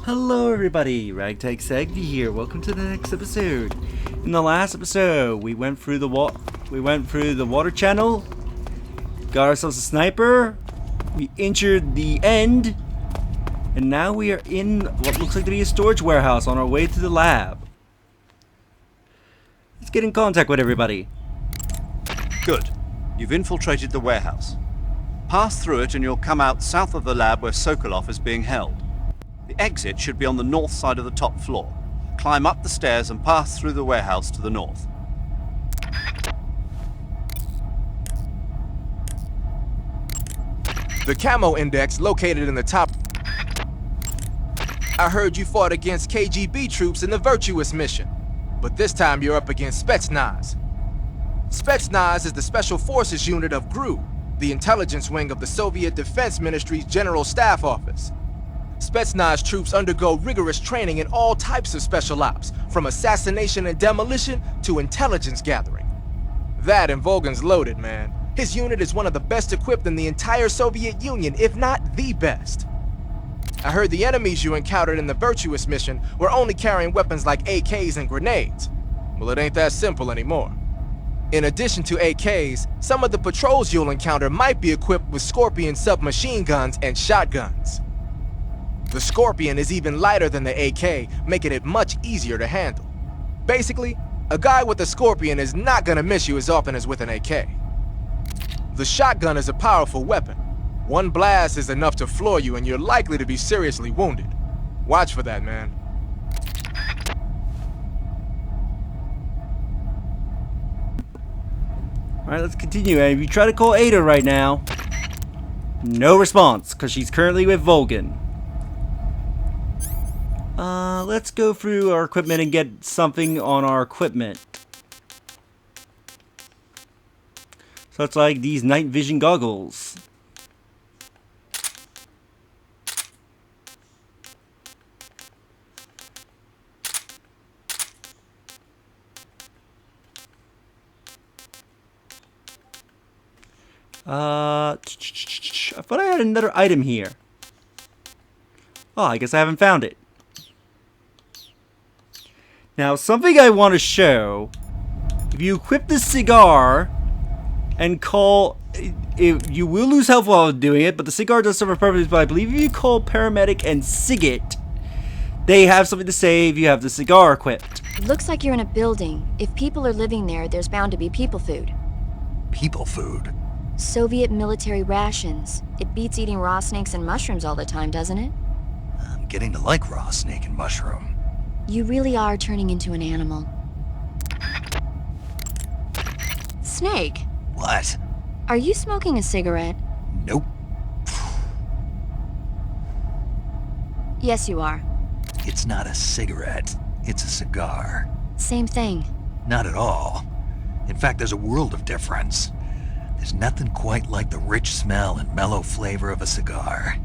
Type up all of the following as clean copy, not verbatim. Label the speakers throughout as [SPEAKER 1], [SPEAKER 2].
[SPEAKER 1] Hello everybody, Ragtag Sagdi here. Welcome to the next episode. In the last episode, we went through the water channel, got ourselves a sniper, we injured the end, and now we are in what looks like to be a storage warehouse on our way to the lab. Let's get in contact with everybody.
[SPEAKER 2] Good. You've infiltrated the warehouse. Pass through it and you'll come out south of the lab where Sokolov is being held. The exit should be on the north side of the top floor. Climb up the stairs and pass through the warehouse to the north.
[SPEAKER 3] The camo index located in the top. I heard you fought against KGB troops in the Virtuous mission, but this time you're up against Spetsnaz. Spetsnaz is the Special Forces unit of GRU, the intelligence wing of the Soviet Defense Ministry's General Staff Office. Spetsnaz troops undergo rigorous training in all types of special ops, from assassination and demolition to intelligence gathering. That and Volgan's loaded, man. His unit is one of the best equipped in the entire Soviet Union, if not the best. I heard the enemies you encountered in the Virtuous mission were only carrying weapons like AKs and grenades. Well, it ain't that simple anymore. In addition to AKs, some of the patrols you'll encounter might be equipped with Scorpion submachine guns and shotguns. The Scorpion is even lighter than the AK, making it much easier to handle. Basically, a guy with a Scorpion is not gonna miss you as often as with an AK. The shotgun is a powerful weapon. One blast is enough to floor you and you're likely to be seriously wounded. Watch for that, man.
[SPEAKER 1] Alright, let's continue. And if you try to call Ada right now, no response, because she's currently with Volgan. Let's go through our equipment and get something on our equipment. So it's like these night vision goggles. I thought I had another item here. Oh, I guess I haven't found it. Now, something I want to show. If you equip the cigar and call... you will lose health while doing it, but the cigar does serve a purpose. But I believe if you call paramedic and SIGIT, they have something to say if you have the cigar equipped.
[SPEAKER 4] Looks like you're in a building. If people are living there, there's bound to be people food.
[SPEAKER 5] People food?
[SPEAKER 4] Soviet military rations. It beats eating raw snakes and mushrooms all the time, doesn't it?
[SPEAKER 5] I'm getting to like raw snake and mushroom.
[SPEAKER 4] You really are turning into an animal. Snake,
[SPEAKER 5] What?
[SPEAKER 4] are you smoking a cigarette?
[SPEAKER 5] Nope.
[SPEAKER 4] Yes, you are.
[SPEAKER 5] It's not a cigarette. It's a cigar.
[SPEAKER 4] Same thing.
[SPEAKER 5] Not at all. In fact, there's a world of difference. There's nothing quite like the rich smell and mellow flavor of a cigar.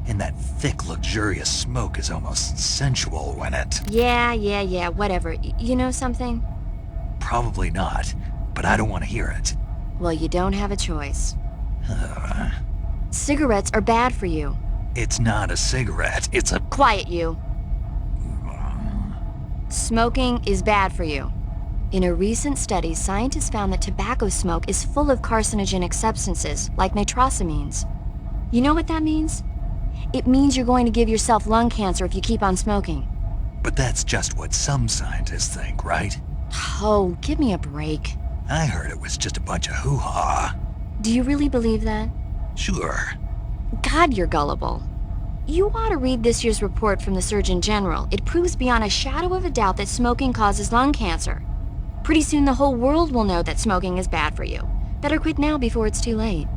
[SPEAKER 5] And that thick, luxurious smoke is almost sensual when it...
[SPEAKER 4] Yeah, whatever. You know something?
[SPEAKER 5] Probably not, but I don't want to hear it.
[SPEAKER 4] Well, you don't have a choice. Cigarettes are bad for you.
[SPEAKER 5] It's not a cigarette, it's a...
[SPEAKER 4] Quiet, you. Smoking is bad for you. In a recent study, scientists found that tobacco smoke is full of carcinogenic substances, like nitrosamines. You know what that means? It means you're going to give yourself lung cancer if you keep on smoking.
[SPEAKER 5] But that's just what some scientists think, right?
[SPEAKER 4] Oh, give me a break.
[SPEAKER 5] I heard it was just a bunch of hoo-ha.
[SPEAKER 4] Do you really believe that?
[SPEAKER 5] Sure.
[SPEAKER 4] God, you're gullible. You ought to read this year's report from the Surgeon General. It proves beyond a shadow of a doubt that smoking causes lung cancer. Pretty soon the whole world will know that smoking is bad for you. Better quit now before it's too late.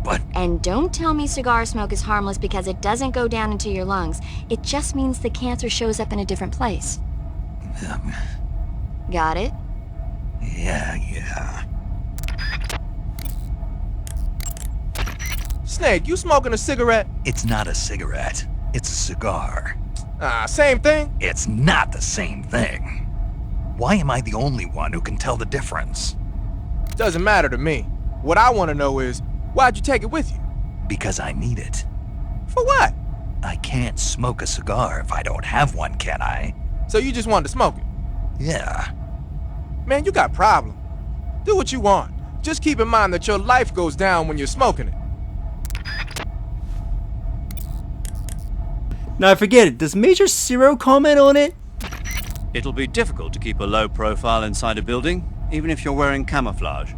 [SPEAKER 5] But...
[SPEAKER 4] And don't tell me cigar smoke is harmless because it doesn't go down into your lungs. It just means the cancer shows up in a different place. Got it?
[SPEAKER 5] Yeah.
[SPEAKER 3] Snake, you smoking a cigarette?
[SPEAKER 5] It's not a cigarette. It's a cigar.
[SPEAKER 3] Same thing?
[SPEAKER 5] It's not the same thing. Why am I the only one who can tell the difference?
[SPEAKER 3] Doesn't matter to me. What I want to know is, why'd you take it with you?
[SPEAKER 5] Because I need it.
[SPEAKER 3] For what?
[SPEAKER 5] I can't smoke a cigar if I don't have one, can I?
[SPEAKER 3] So you just wanted to smoke it?
[SPEAKER 5] Yeah.
[SPEAKER 3] Man, you got problem. Do what you want. Just keep in mind that your life goes down when you're smoking it.
[SPEAKER 1] Now I forget it. Does Major Zero comment on it?
[SPEAKER 2] It'll be difficult to keep a low profile inside a building, even if you're wearing camouflage.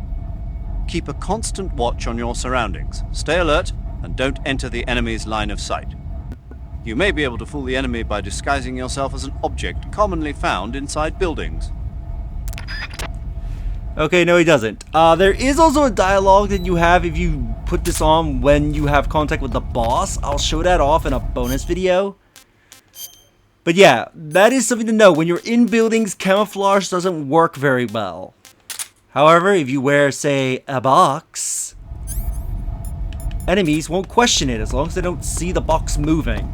[SPEAKER 2] Keep a constant watch on your surroundings. Stay alert, and don't enter the enemy's line of sight. You may be able to fool the enemy by disguising yourself as an object commonly found inside buildings.
[SPEAKER 1] Okay, no he doesn't. There is also a dialogue that you have if you put this on when you have contact with the boss. I'll show that off in a bonus video. But yeah, that is something to know. When you're in buildings, camouflage doesn't work very well. However, if you wear, say, a box, enemies won't question it as long as they don't see the box moving.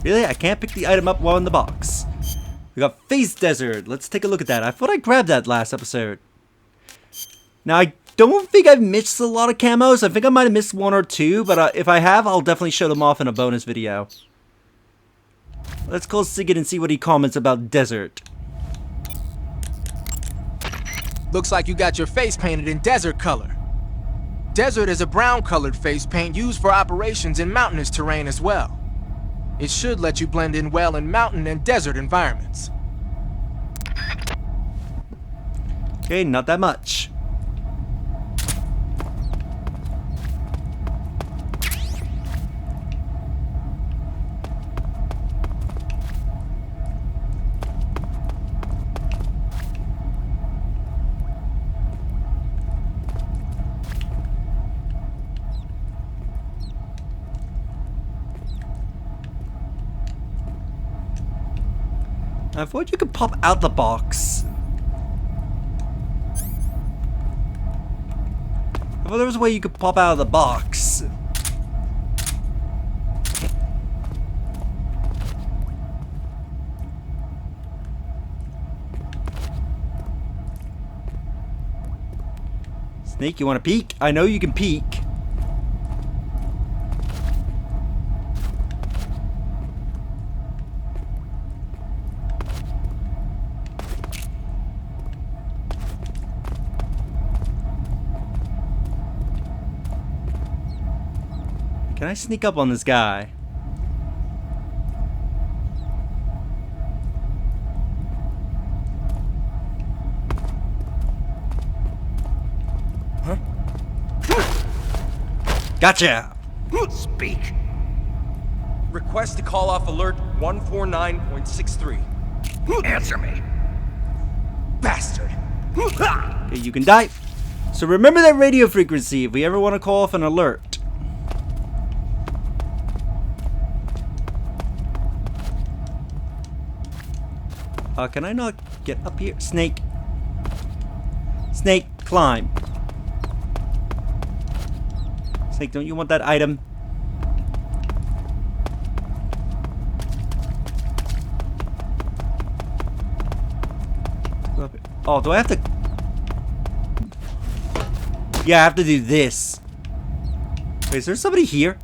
[SPEAKER 1] Really? I can't pick the item up while in the box. We got Phase Desert. Let's take a look at that. I thought I grabbed that last episode. Now, I don't think I've missed a lot of camos. I think I might have missed one or two, but if I have, I'll definitely show them off in a bonus video. Let's call Sigurd and see what he comments about Desert.
[SPEAKER 3] Looks like you got your face painted in desert color. Desert is a brown-colored face paint used for operations in mountainous terrain as well. It should let you blend in well in mountain and desert environments.
[SPEAKER 1] Okay, not that much. I thought you could pop out the box. I thought there was a way you could pop out of the box. Snake, you want to peek? I know you can peek. Can I sneak up on this guy?
[SPEAKER 3] Huh?
[SPEAKER 1] Gotcha!
[SPEAKER 5] Speak.
[SPEAKER 6] Request to call off alert 149.63.
[SPEAKER 5] Answer me.
[SPEAKER 3] Bastard!
[SPEAKER 1] Okay, you can die. So remember that radio frequency if we ever want to call off an alert. Can I not get up here? Snake. Snake, climb. Snake, don't you want that item? Go up here. Oh, do I have to? Yeah, I have to do this. Wait, is there somebody here?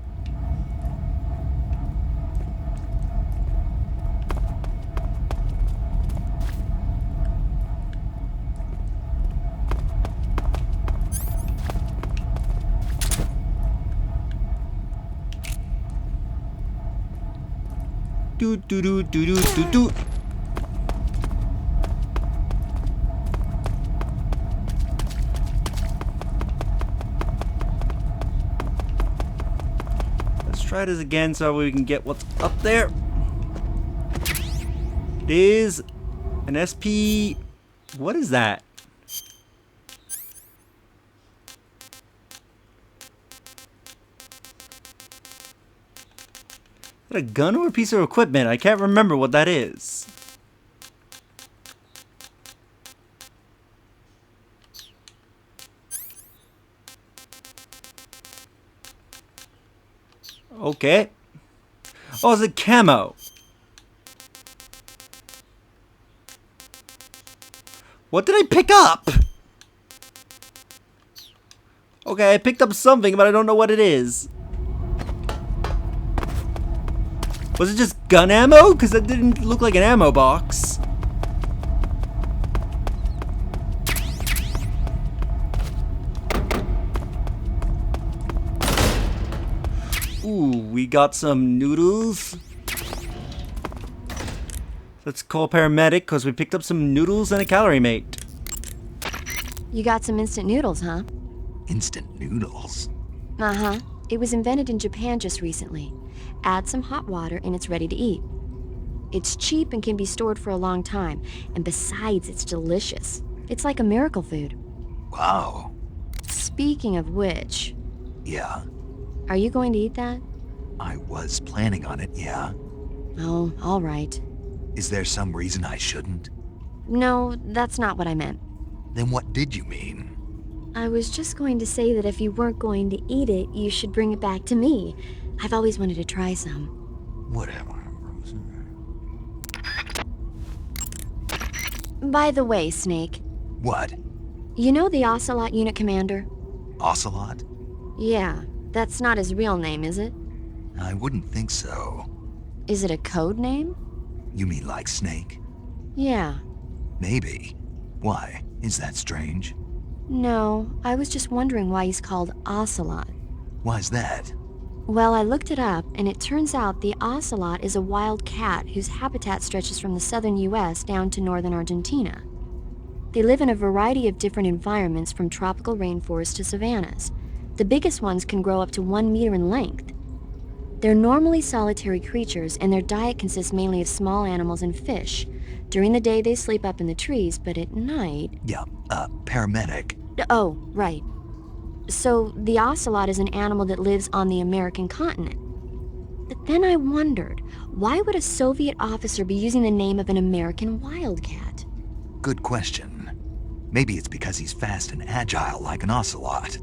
[SPEAKER 1] Do do do do do do do. Let's try this again so we can get what's up there. It is an SP. What is that? Is that a gun or a piece of equipment? I can't remember what that is. Okay. Oh, it's a camo. What did I pick up? Okay, I picked up something, but I don't know what it is. Was it just gun ammo? Because that didn't look like an ammo box. Ooh, we got some noodles. Let's call paramedic because we picked up some noodles and a calorie mate.
[SPEAKER 4] You got some instant noodles, huh?
[SPEAKER 5] Instant noodles?
[SPEAKER 4] Uh-huh. It was invented in Japan just recently. Add some hot water and it's ready to eat. It's cheap and can be stored for a long time. And besides, it's delicious. It's like a miracle food.
[SPEAKER 5] Wow.
[SPEAKER 4] Speaking of which,
[SPEAKER 5] Yeah,
[SPEAKER 4] are you going to eat that?
[SPEAKER 5] I was planning on it, yeah.
[SPEAKER 4] Oh, all right.
[SPEAKER 5] Is there some reason I shouldn't?
[SPEAKER 4] No, that's not what I meant.
[SPEAKER 5] Then what did you mean?
[SPEAKER 4] I was just going to say that if you weren't going to eat it, you should bring it back to me. I've always wanted to try some.
[SPEAKER 5] Whatever.
[SPEAKER 4] By the way, Snake,
[SPEAKER 5] What?
[SPEAKER 4] you know the Ocelot unit commander?
[SPEAKER 5] Ocelot?
[SPEAKER 4] Yeah, that's not his real name, is it?
[SPEAKER 5] I wouldn't think so.
[SPEAKER 4] Is it a code name?
[SPEAKER 5] You mean like Snake?
[SPEAKER 4] Yeah.
[SPEAKER 5] Maybe. Why? Is that strange?
[SPEAKER 4] No, I was just wondering why he's called Ocelot.
[SPEAKER 5] Why's that?
[SPEAKER 4] Well, I looked it up, and it turns out the ocelot is a wild cat whose habitat stretches from the southern US down to northern Argentina. They live in a variety of different environments from tropical rainforests to savannas. The biggest ones can grow up to 1 meter in length. They're normally solitary creatures, and their diet consists mainly of small animals and fish. During the day, they sleep up in the trees, but at night...
[SPEAKER 5] Yeah, paramedic.
[SPEAKER 4] Oh, right. So, the ocelot is an animal that lives on the American continent. But then I wondered, why would a Soviet officer be using the name of an American wildcat?
[SPEAKER 5] Good question. Maybe it's because he's fast and agile like an ocelot.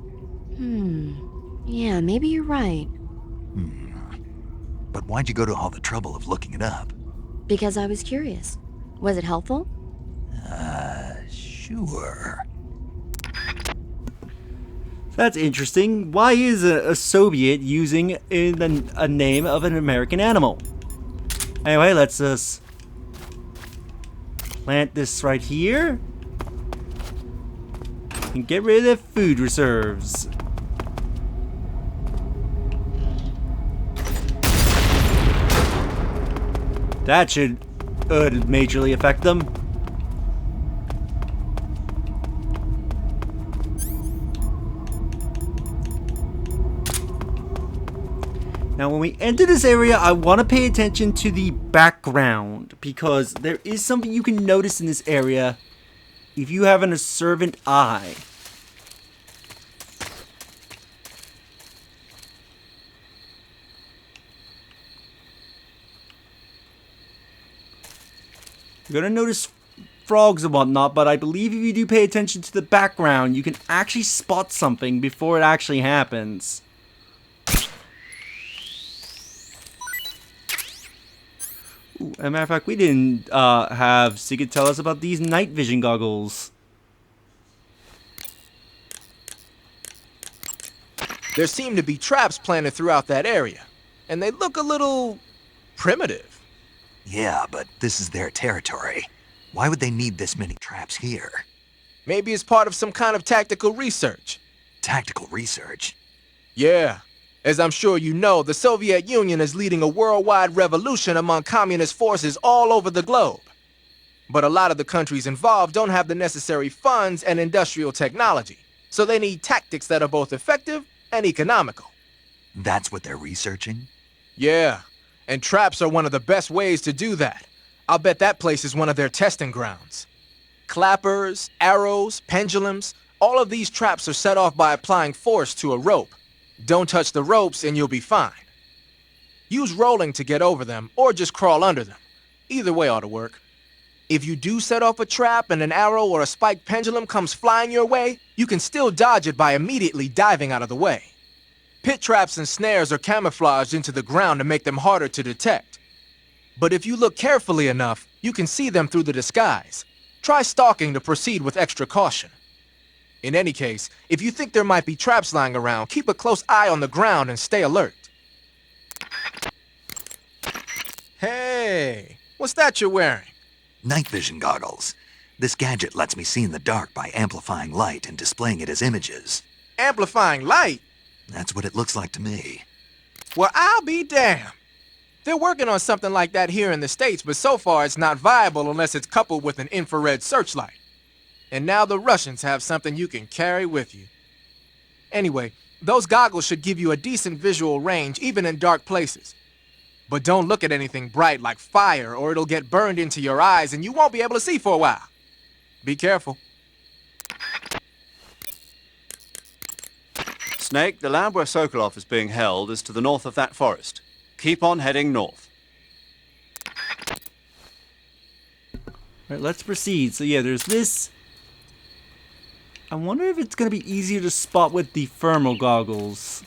[SPEAKER 4] Yeah, maybe you're right.
[SPEAKER 5] But why'd you go to all the trouble of looking it up?
[SPEAKER 4] Because I was curious. Was it helpful?
[SPEAKER 5] Sure.
[SPEAKER 1] That's interesting. Why is a Soviet using a name of an American animal? Anyway, let's just plant this right here and get rid of the food reserves. That should majorly affect them. Now, when we enter this area, I want to pay attention to the background because there is something you can notice in this area if you have an observant eye. You're going to notice frogs and whatnot, but I believe if you do pay attention to the background, you can actually spot something before it actually happens. Ooh, as a matter of fact, we didn't have Sigurd tell us about these night vision goggles.
[SPEAKER 3] There seem to be traps planted throughout that area, and they look a little primitive.
[SPEAKER 5] Yeah, but this is their territory. Why would they need this many traps here?
[SPEAKER 3] Maybe it's part of some kind of tactical research.
[SPEAKER 5] Tactical research?
[SPEAKER 3] Yeah. As I'm sure you know, the Soviet Union is leading a worldwide revolution among communist forces all over the globe. But a lot of the countries involved don't have the necessary funds and industrial technology, so they need tactics that are both effective and economical.
[SPEAKER 5] That's what they're researching?
[SPEAKER 3] Yeah, and traps are one of the best ways to do that. I'll bet that place is one of their testing grounds. Clappers, arrows, pendulums, all of these traps are set off by applying force to a rope. Don't touch the ropes and you'll be fine. Use rolling to get over them, or just crawl under them. Either way ought to work. If you do set off a trap and an arrow or a spiked pendulum comes flying your way, you can still dodge it by immediately diving out of the way. Pit traps and snares are camouflaged into the ground to make them harder to detect. But if you look carefully enough, you can see them through the disguise. Try stalking to proceed with extra caution. In any case, if you think there might be traps lying around, keep a close eye on the ground and stay alert. Hey, what's that you're wearing?
[SPEAKER 5] Night vision goggles. This gadget lets me see in the dark by amplifying light and displaying it as images.
[SPEAKER 3] Amplifying light?
[SPEAKER 5] That's what it looks like to me.
[SPEAKER 3] Well, I'll be damned. They're working on something like that here in the States, but so far it's not viable unless it's coupled with an infrared searchlight. And now the Russians have something you can carry with you. Anyway, those goggles should give you a decent visual range even in dark places. But don't look at anything bright like fire or it'll get burned into your eyes and you won't be able to see for a while. Be careful.
[SPEAKER 2] Snake, the lab where Sokolov is being held is to the north of that forest. Keep on heading north.
[SPEAKER 1] Alright, let's proceed. So yeah, there's this. I wonder if it's going to be easier to spot with the thermal goggles.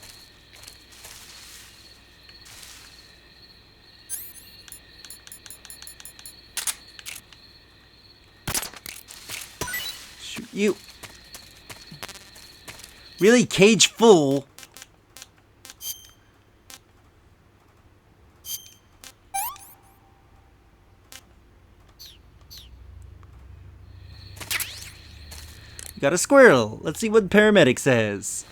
[SPEAKER 1] Shoot you. Really, cage full? Got a squirrel. Let's see what the paramedic says.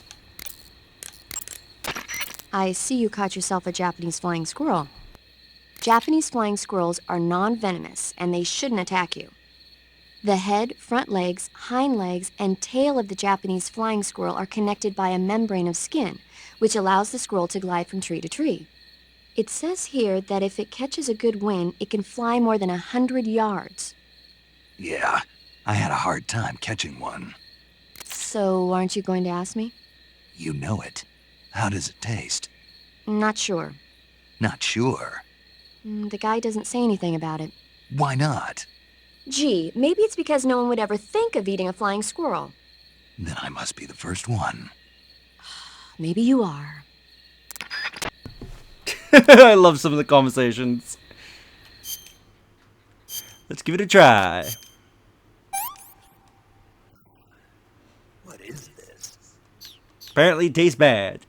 [SPEAKER 4] I see you caught yourself a Japanese flying squirrel. Japanese flying squirrels are non-venomous, and they shouldn't attack you. The head, front legs, hind legs, and tail of the Japanese flying squirrel are connected by a membrane of skin, which allows the squirrel to glide from tree to tree. It says here that if it catches a good wind, it can fly more than 100 yards.
[SPEAKER 5] Yeah, I had a hard time catching one.
[SPEAKER 4] So, aren't you going to ask me?
[SPEAKER 5] You know it. How does it taste?
[SPEAKER 4] Not sure.
[SPEAKER 5] Not sure.
[SPEAKER 4] The guy doesn't say anything about it.
[SPEAKER 5] Why not?
[SPEAKER 4] Gee, maybe it's because no one would ever think of eating a flying squirrel.
[SPEAKER 5] Then I must be the first one.
[SPEAKER 4] Maybe you are.
[SPEAKER 1] I love some of the conversations. Let's give it a try.
[SPEAKER 5] What is this?
[SPEAKER 1] Apparently it tastes bad.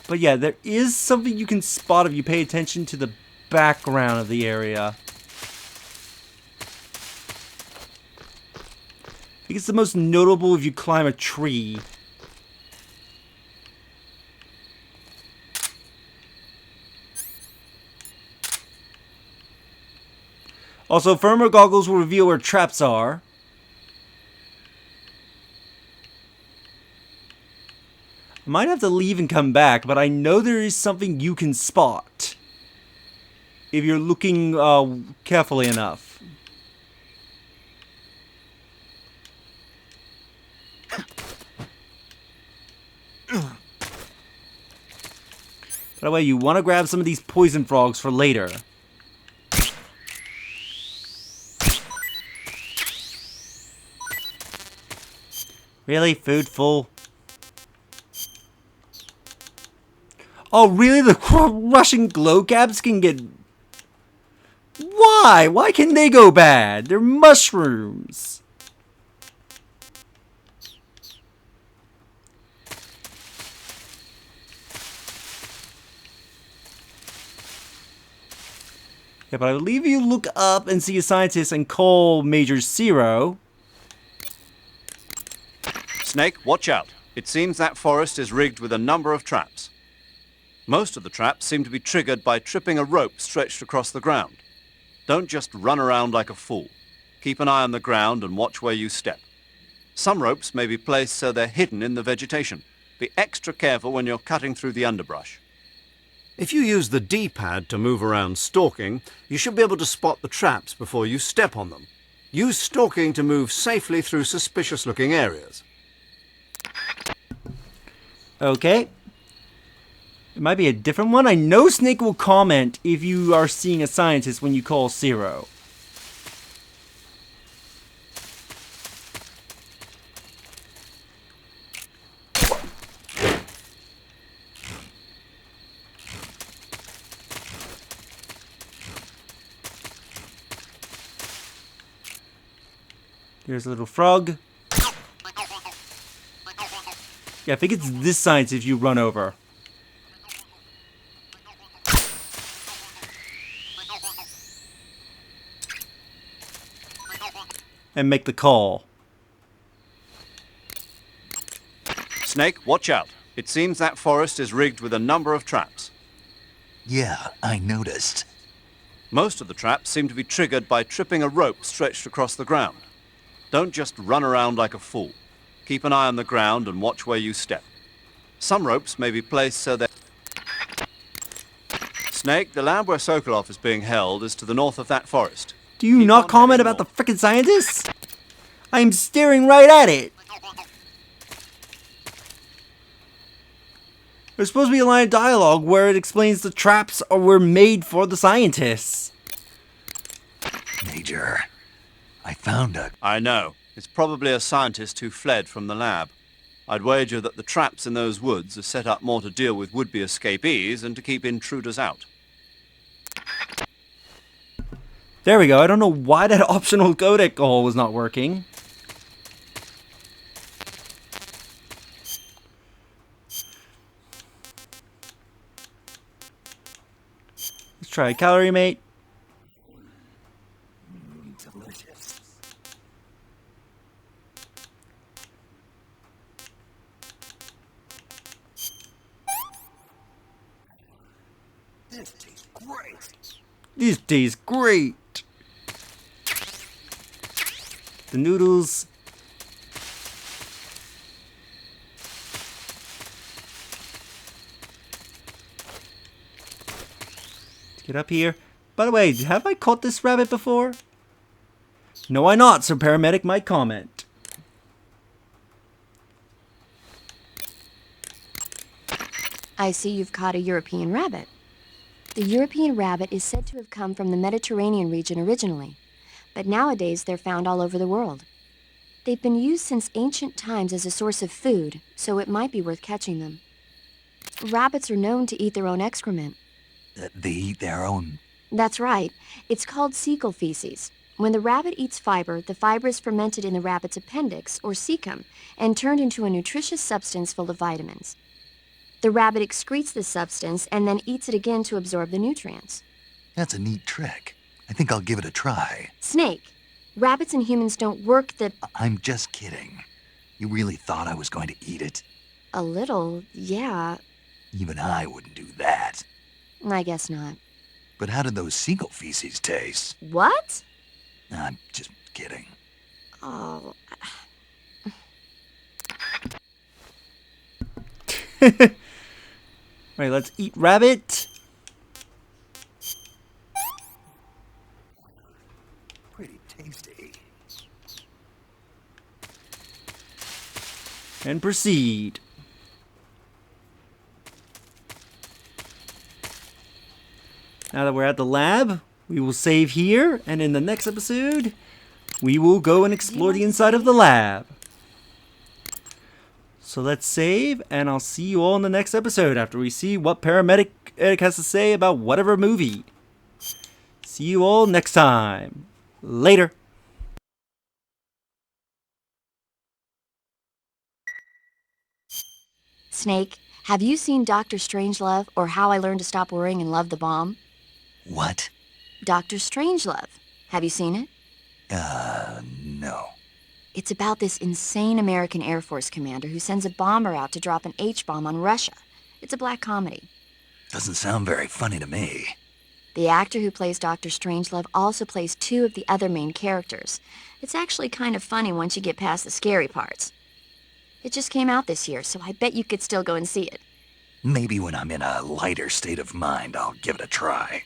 [SPEAKER 1] But yeah, there is something you can spot if you pay attention to the background of the area. I think it's the most notable if you climb a tree. Also, firmer goggles will reveal where traps are. I might have to leave and come back, but I know there is something you can spot if you're looking carefully enough. By the way, you want to grab some of these poison frogs for later. Really? Food full? Oh, really? The Russian glow caps can get... Why? Why can they go bad? They're mushrooms. Yeah, but I believe you look up and see a scientist and call Major Zero.
[SPEAKER 2] Snake, watch out. It seems that forest is rigged with a number of traps. Most of the traps seem to be triggered by tripping a rope stretched across the ground. Don't just run around like a fool. Keep an eye on the ground and watch where you step. Some ropes may be placed so they're hidden in the vegetation. Be extra careful when you're cutting through the underbrush.
[SPEAKER 7] If you use the D-pad to move around stalking, you should be able to spot the traps before you step on them. Use stalking to move safely through suspicious-looking areas.
[SPEAKER 1] Okay. It might be a different one. I know Snake will comment if you are seeing a scientist when you call Zero. There's a little frog. Yeah, I think it's this scientist you run over. And make the call.
[SPEAKER 2] Snake, watch out. It seems that forest is rigged with a number of traps.
[SPEAKER 5] Yeah, I noticed.
[SPEAKER 2] Most of the traps seem to be triggered by tripping a rope stretched across the ground. Don't just run around like a fool. Keep an eye on the ground and watch where you step. Some ropes may be placed so that... Snake, the lab where Sokolov is being held is to the north of that forest.
[SPEAKER 1] Do you
[SPEAKER 2] Keep
[SPEAKER 1] not
[SPEAKER 2] on
[SPEAKER 1] comment
[SPEAKER 2] heading
[SPEAKER 1] about the
[SPEAKER 2] north.
[SPEAKER 1] frickin' scientists? I'm staring right at it. There's supposed to be a line of dialogue where it explains the traps were made for the scientists.
[SPEAKER 5] Major, I found a...
[SPEAKER 2] I know. It's probably a scientist who fled from the lab. I'd wager that the traps in those woods are set up more to deal with would-be escapees than to keep intruders out.
[SPEAKER 1] There we go. I don't know why that optional codec hole was not working. Let's try calorie mate.
[SPEAKER 5] Delicious. This tastes great.
[SPEAKER 1] This tastes great. The noodles. Let's get up here. By the way, have I caught this rabbit before? No, why not? So paramedic might comment.
[SPEAKER 4] I see you've caught a European rabbit. The European rabbit is said to have come from the Mediterranean region originally, but nowadays they're found all over the world. They've been used since ancient times as a source of food, so it might be worth catching them. Rabbits are known to eat their own excrement.
[SPEAKER 5] They eat their own...
[SPEAKER 4] That's right. It's called cecal feces. When the rabbit eats fiber, the fiber is fermented in the rabbit's appendix, or cecum, and turned into a nutritious substance full of vitamins. The rabbit excretes this substance and then eats it again to absorb the nutrients.
[SPEAKER 5] That's a neat trick. I think I'll give it a try.
[SPEAKER 4] Snake, rabbits and humans don't work the...
[SPEAKER 5] I'm just kidding. You really thought I was going to eat it?
[SPEAKER 4] A little, yeah.
[SPEAKER 5] Even I wouldn't do that.
[SPEAKER 4] I guess not.
[SPEAKER 5] But how did those seagull feces taste?
[SPEAKER 4] What?
[SPEAKER 5] I'm just kidding.
[SPEAKER 4] Oh...
[SPEAKER 1] Alright, let's eat rabbit.
[SPEAKER 5] Pretty tasty.
[SPEAKER 1] And proceed. Now that we're at the lab, we will save here, and in the next episode, we will go and explore the inside of the lab. So let's save, and I'll see you all in the next episode after we see what Paramedic Eric has to say about whatever movie. See you all next time. Later.
[SPEAKER 4] Snake, have you seen Dr. Strangelove, or How I Learned to Stop Worrying and Love the Bomb?
[SPEAKER 5] What?
[SPEAKER 4] Dr. Strangelove. Have you seen it?
[SPEAKER 5] No.
[SPEAKER 4] It's about this insane American Air Force commander who sends a bomber out to drop an H-bomb on Russia. It's a black comedy.
[SPEAKER 5] Doesn't sound very funny to me.
[SPEAKER 4] The actor who plays Dr. Strangelove also plays two of the other main characters. It's actually kind of funny once you get past the scary parts. It just came out this year, so I bet you could still go and see it.
[SPEAKER 5] Maybe when I'm in a lighter state of mind, I'll give it a try.